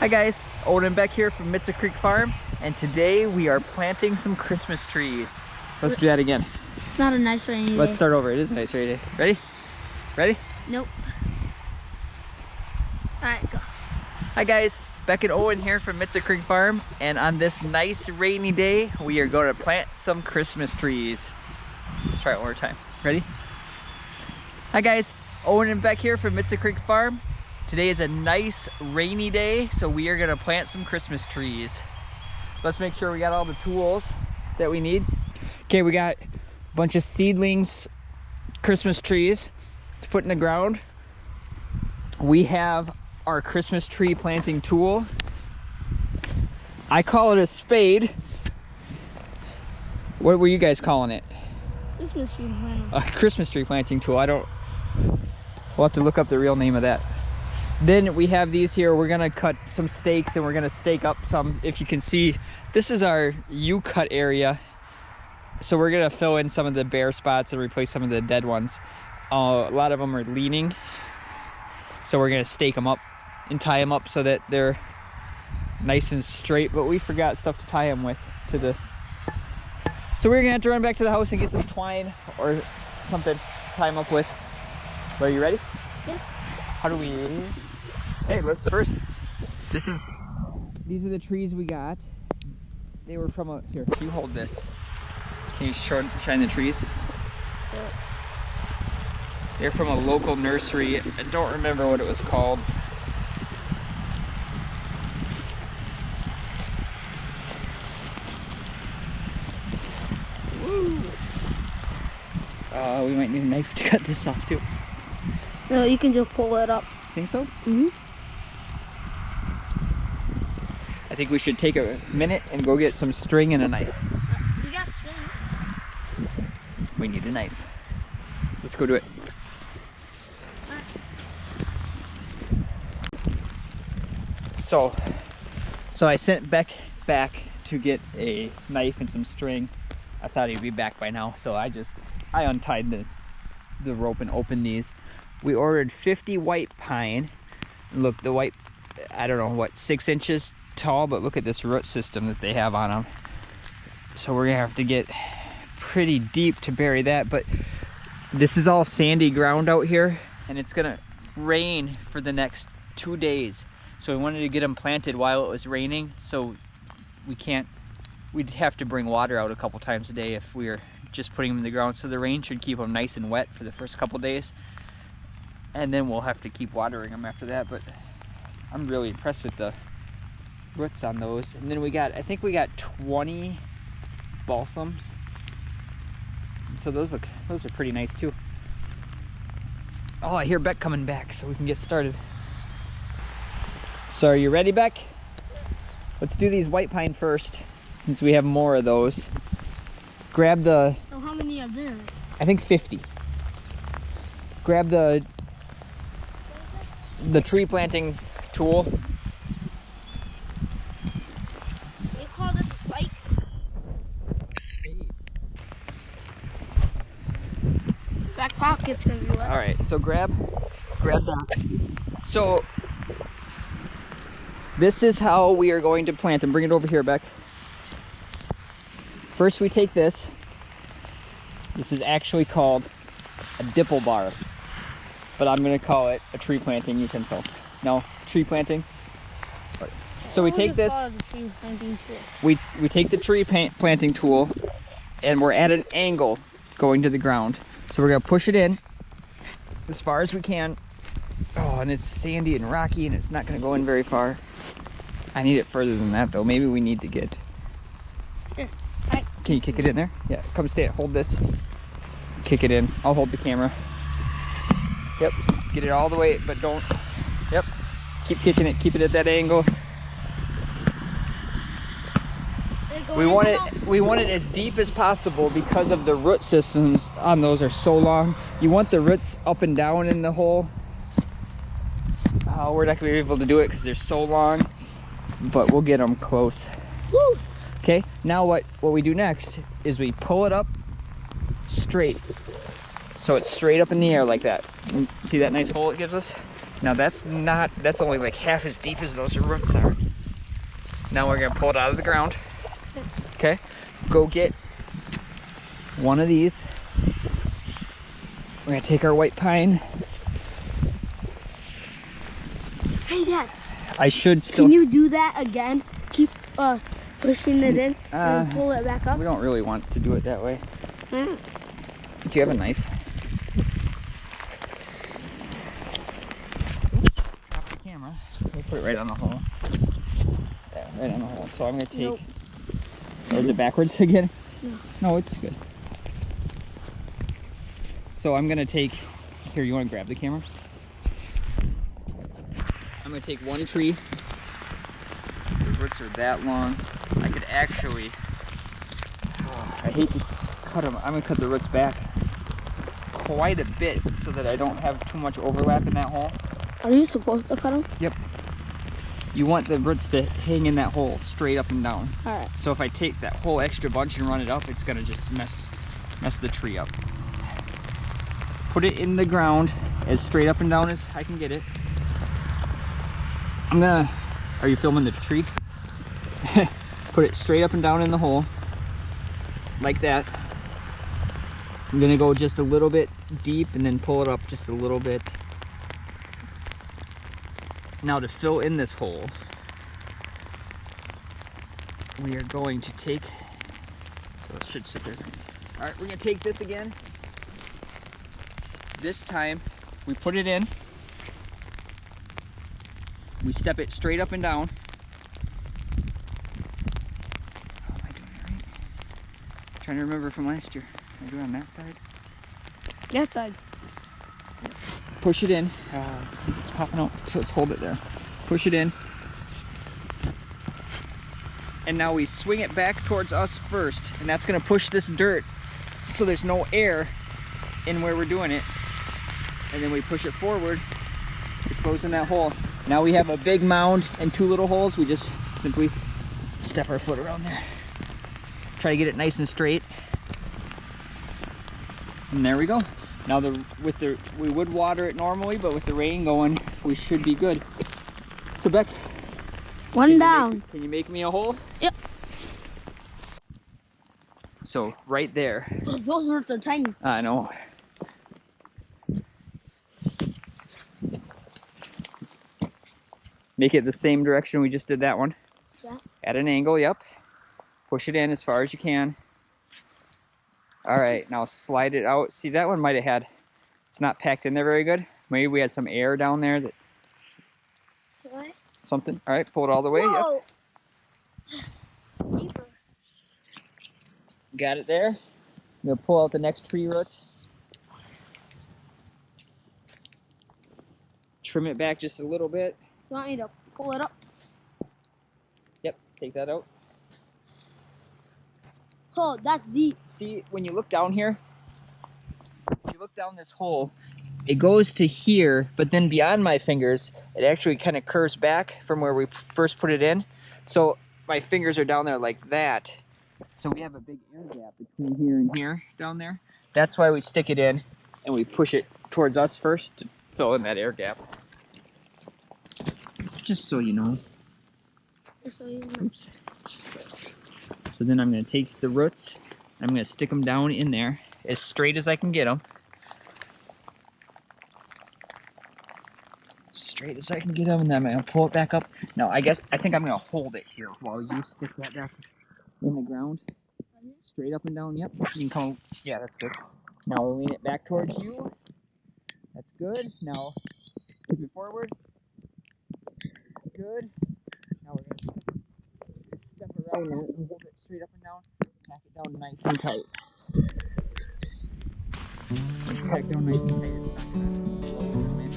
Hi guys, Owen and Beck here from Mitza Creek Farm, and today we are planting some Christmas trees. Let's do that again. It's not a nice rainy day. Let's start over. It is a nice rainy day. Ready? Ready? Nope. Alright, go. Hi guys, Beck and Owen here from Mitza Creek Farm, and on this nice rainy day, we are going to plant some Christmas trees. Let's try it one more time. Ready? Hi guys, Owen and Beck here from Mitza Creek Farm. Today is a nice rainy day, so we are gonna plant some Christmas trees. Let's make sure we got all the tools that we need. Okay, we got a bunch of seedlings, Christmas trees to put in the ground. We have our Christmas tree planting tool. I call it a spade. What were you guys calling it? Christmas tree planting. A Christmas tree planting tool. We'll have to look up the real name of that. Then we have these here. We're gonna cut some stakes and we're gonna stake up some. If you can see, this is our U-cut area. So we're gonna fill in some of the bare spots and replace some of the dead ones. A lot of them are leaning. So we're gonna stake them up and tie them up so that they're nice and straight, but we forgot stuff to tie them with so we're gonna have to run back to the house and get some twine or something to tie them up with. Are you ready? Yeah. How do we... Hey, let's first... These are the trees we got. They were from a... Here, you hold this. Can you shine the trees? Yeah. They're from a local nursery. I don't remember what it was called. Woo! We might need a knife to cut this off too. No, you can just pull it up. Think so? Mm-hmm. I think we should take a minute and go get some string and a knife. You got string. We need a knife. Let's go do it. So I sent Beck back to get a knife and some string. I thought he'd be back by now, so I untied the rope and opened these. We ordered 50 white pine. Look, the white, I don't know what, 6 inches tall, but look at this root system that they have on them. So we're gonna have to get pretty deep to bury that, but this is all sandy ground out here, and it's gonna rain for the next 2 days. So we wanted to get them planted while it was raining, so we'd have to bring water out a couple times a day if we were just putting them in the ground. So the rain should keep them nice and wet for the first couple days. And then we'll have to keep watering them after that, but I'm really impressed with the roots on those. And then I think we got 20 balsams. So those are pretty nice too. Oh, I hear Beck coming back, so we can get started. So are you ready, Beck? Let's do these white pine first, since we have more of those. Grab the... So how many are there? I think 50. Grab the tree planting tool. You call this a spike? Back pocket's gonna be wet. All right, so grab that. So this is how we are going to plant them. Bring it over here, Beck. First we take this. This is actually called a dipple bar, but I'm gonna call it a tree planting utensil. No, tree planting. So we take this, we take the tree planting tool, and we're at an angle going to the ground. So we're gonna push it in as far as we can. Oh, and it's sandy and rocky, and it's not gonna go in very far. I need it further than that though. Maybe we need to get... Here. Can you kick it in there? Yeah, come hold this. Kick it in. I'll hold the camera. Yep, get it all the way, but don't... Yep, keep kicking it, keep it at that angle. We want it as deep as possible because of the root systems on those are so long. You want the roots up and down in the hole. We're not gonna be able to do it because they're so long, but we'll get them close. Woo! Okay, now what we do next is we pull it up straight. So it's straight up in the air like that. See that nice hole it gives us? Now that's only like half as deep as those roots are. Now we're gonna pull it out of the ground. Okay, go get one of these. We're gonna take our white pine. Hey, Dad. I should still. Can you do that again? Keep pushing it in and pull it back up. We don't really want to do it that way. Mm. Do you have a knife? Oops, drop the camera. We'll put it right on the hole. Yeah, right on the hole. So I'm gonna take. Nope. Oh, is it backwards again? No. No, it's good. So I'm gonna take. Here, you want to grab the camera? I'm gonna take one tree. The roots are that long. I could actually. Oh, I hate to cut them. I'm gonna cut the roots back quite a bit so that I don't have too much overlap in that hole. Are you supposed to cut them? Yep. You want the roots to hang in that hole straight up and down. All right. So if I take that whole extra bunch and run it up, it's gonna just mess the tree up. Put it in the ground as straight up and down as I can get it. Are you filming the tree? Put it straight up and down in the hole, like that. I'm gonna go just a little bit deep and then pull it up just a little bit. Now to fill in this hole, we are going to take, so it should sit there nice. All right, we're gonna take this again. This time, we put it in. We step it straight up and down. Oh, am I doing it right? I'm trying to remember from last year. Am I doing it on that side? That side. Push it in. See, it's popping out. So let's hold it there. Push it in. And now we swing it back towards us first. And that's gonna push this dirt so there's no air in where we're doing it. And then we push it forward to close in that hole. Now we have a big mound and two little holes. We just simply step our foot around there. Try to get it nice and straight. And there we go. Now we would water it normally, but with the rain going, we should be good. So Beck, One down. Can you make me a hole? Yep. So right there. Oh, those roots are tiny. I know. Make it the same direction we just did that one. Yeah. At an angle, yep. Push it in as far as you can. All right, now slide it out. See, that one might have had, it's not packed in there very good. Maybe we had some air down there that, What? something. All right, pull it all the way, Whoa. yep. Got it there. I'm gonna pull out the next tree root. Trim it back just a little bit. You want me to pull it up? Yep, take that out. Oh, that's deep. See, when you look down here, if you look down this hole, it goes to here, but then beyond my fingers, it actually kind of curves back from where we first put it in. So my fingers are down there like that. So we have a big air gap between here and here down there. That's why we stick it in and we push it towards us first to fill in that air gap. Just so you know. So you know. Oops. So then I'm going to take the roots, I'm going to stick them down in there as straight as I can get them. Straight as I can get them, and then I'm going to pull it back up. Now, I think I'm going to hold it here while you stick that back in the ground. Straight up and down, yep. You can come, yeah, that's good. Now we'll lean it back towards you. That's good. Now, tip it forward. Good. Now we're going to step around it and hold it straight up and down. Pack it down nice and tight. Pack it down nice and tight. It's not going to blow in the wind.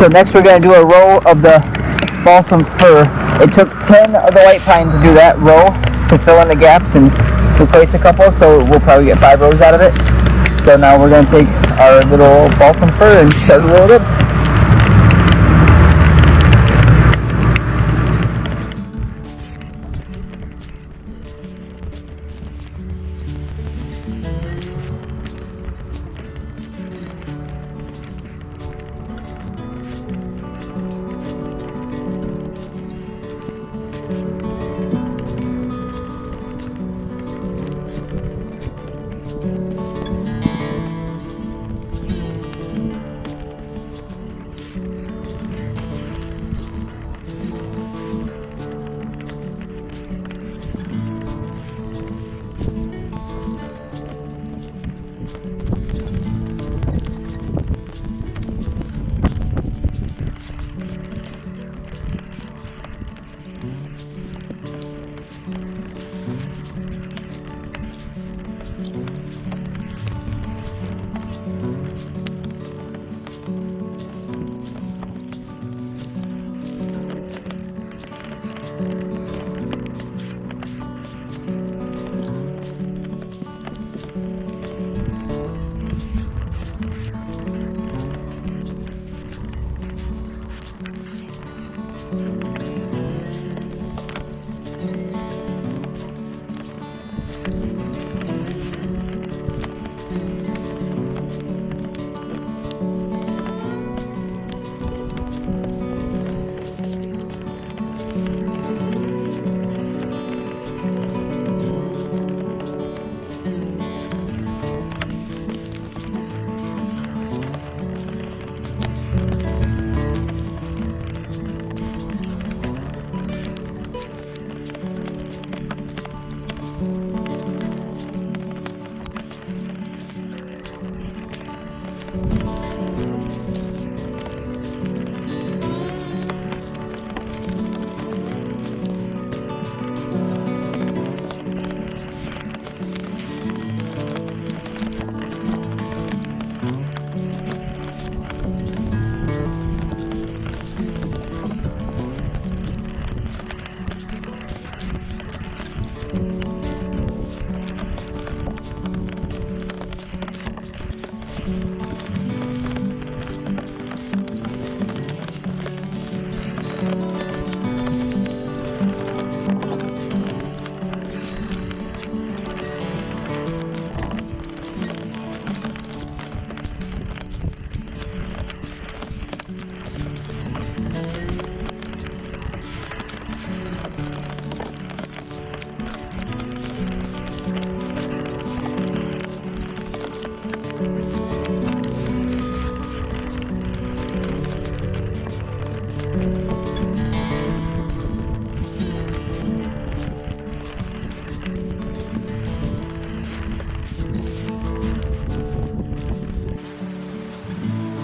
So next we're going to do a row of the balsam fir. It took 10 of the white pine to do that row to fill in the gaps and replace a couple, so we'll probably get 5 rows out of it. So now we're going to take our little balsam fir and start to roll it up.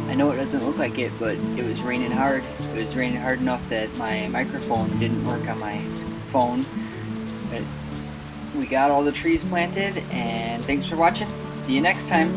I know it doesn't look like it, but it was raining hard. It was raining hard enough that my microphone didn't work on my phone. But we got all the trees planted, and thanks for watching. See you next time.